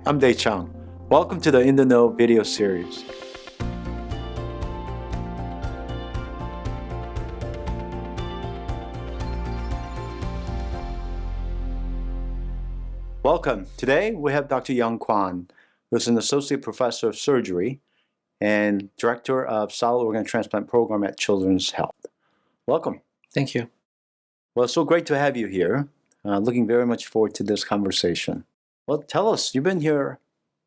I'm Chung. Welcome to the In the Know video series. Welcome. Today we have Dr. Yong Kwon, who's an associate professor of surgery and director of solid organ transplant program at Children's Health. Welcome. Thank you. Well, it's so great to have you here. Looking very much forward to this conversation. Well, tell us, you've been here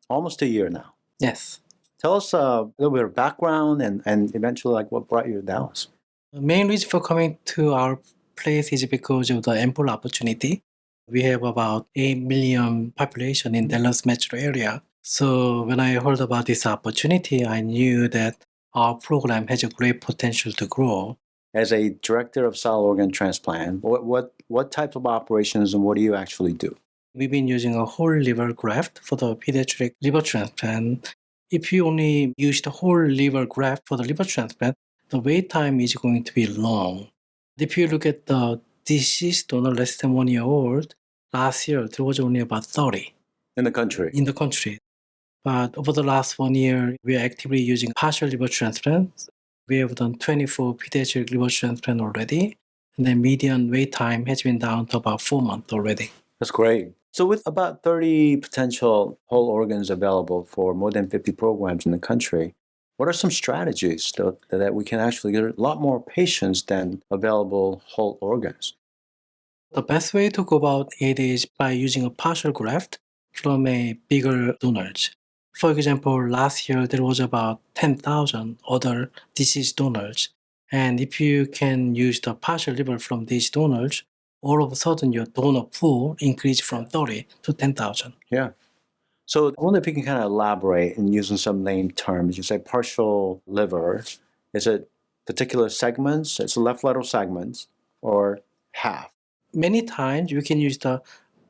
almost a year now. Yes. Tell us a little bit of background and eventually like what brought you to Dallas. The main reason for coming to our place is because of the ample opportunity. We have about 8 million population in Dallas metro area. So when I heard about this opportunity, I knew that our program has a great potential to grow. As a director of solid organ transplant, what type of operations and what do you actually do? We've been using a whole liver graft for the pediatric liver transplant. If you only use the whole liver graft for the liver transplant, the wait time is going to be long. If you look at the deceased donor less than 1 year old, last year there was only about 30 In the country? in the country. But over the last 1 year, we are actively using partial liver transplants. We have done 24 pediatric liver transplant already, and the median wait time has been down to about 4 months already. That's great. So with about 30 potential whole organs available for more than 50 programs in the country, what are some strategies that we can actually get a lot more patients than available whole organs? The best way to go about it is by using a partial graft from a bigger donors. For example, last year there was about 10,000 other deceased donors. And if you can use the partial liver from these donors, all of a sudden your donor pool increased from 30 to 10,000. Yeah. So I wonder if you can kind of elaborate in using some name terms. You say partial liver. Is it particular segments? It's left lateral segments or half? Many times we can use the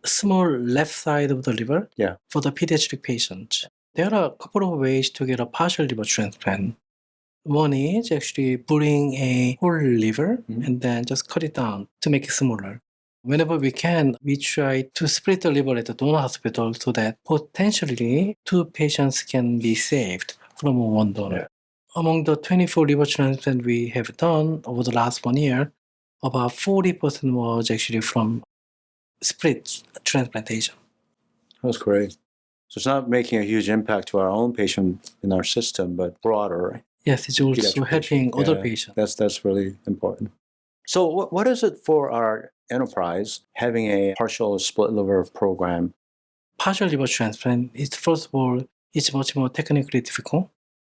small left side of the liver Yeah. for the pediatric patients. There are a couple of ways to get a partial liver transplant. One is actually putting a whole liver and then just cut it down to make it smaller. Whenever we can, we try to split the liver at the donor hospital so that potentially 2 patients can be saved from one donor. Yeah. Among the 24 liver transplants we have done over the last 1 year, about 40% was actually from split transplantation. That's great. So it's not making a huge impact to our own patient in our system, but broader. Yes, it's also Pediatric helping patient. other Yeah, patients. That's really important. So what is it for our enterprise having a partial split liver program? Partial liver transplant is, first of all, it's much more technically difficult.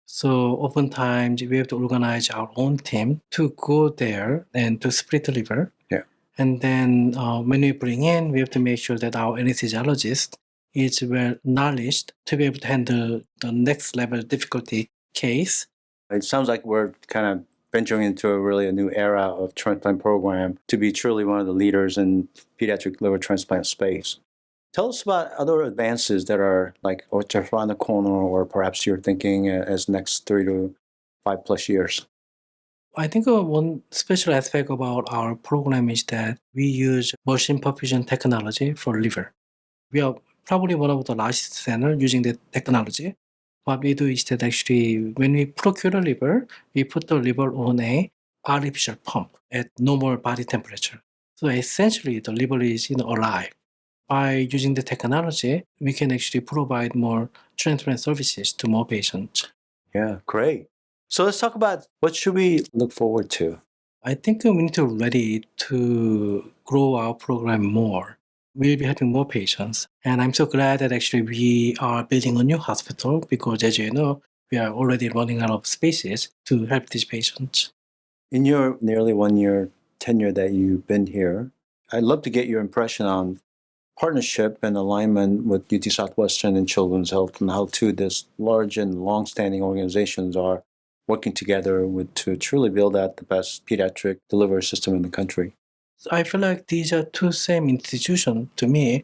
So oftentimes we have to organize our own team to go there and to split the liver. Yeah. And then when we bring in, we have to make sure that our anesthesiologist is well knowledged to be able to handle the next level difficulty case. It sounds like we're kind of venturing into a new era of transplant program to be truly one of the leaders in pediatric liver transplant space. Tell us about other advances that are like or just around the corner, or perhaps you're thinking as next 3 to 5 plus years. I think one special aspect about our program is that we use machine perfusion technology for liver. We are probably one of the largest center using the technology. What we do is that actually when we procure the liver, we put the liver on a artificial pump at normal body temperature. So essentially the liver is alive. By using the technology, we can actually provide more transplant services to more patients. Yeah, great. So let's talk about what should we look forward to. I think we need to ready to grow our program more. We'll be helping more patients. And I'm so glad that actually we are building a new hospital because, as you know, we are already running out of spaces to help these patients. In your nearly 1 year tenure that you've been here, I'd love to get your impression on partnership and alignment with UT Southwestern and Children's Health and how two this large and long-standing organizations are working together to truly build out the best pediatric delivery system in the country. So I feel like these are two same institutions to me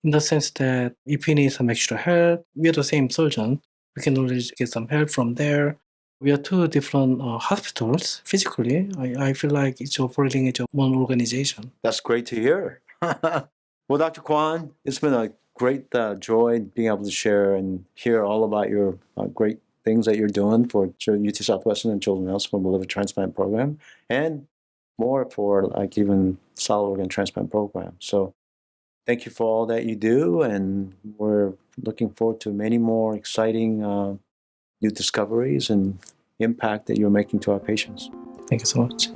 in the sense that if we need some extra help, we are the same surgeon. We can always get some help from there. We are two different hospitals physically. I feel like it's operating as one organization. That's great to hear. Well, Dr. Kwon, it's been a great joy being able to share and hear all about your great things that you're doing for UT Southwestern and Children's Hospital Liver Transplant Program, and more for like even solid organ transplant program. So thank you for all that you do, and we're looking forward to many more exciting new discoveries and impact that you're making to our patients. Thank you so much.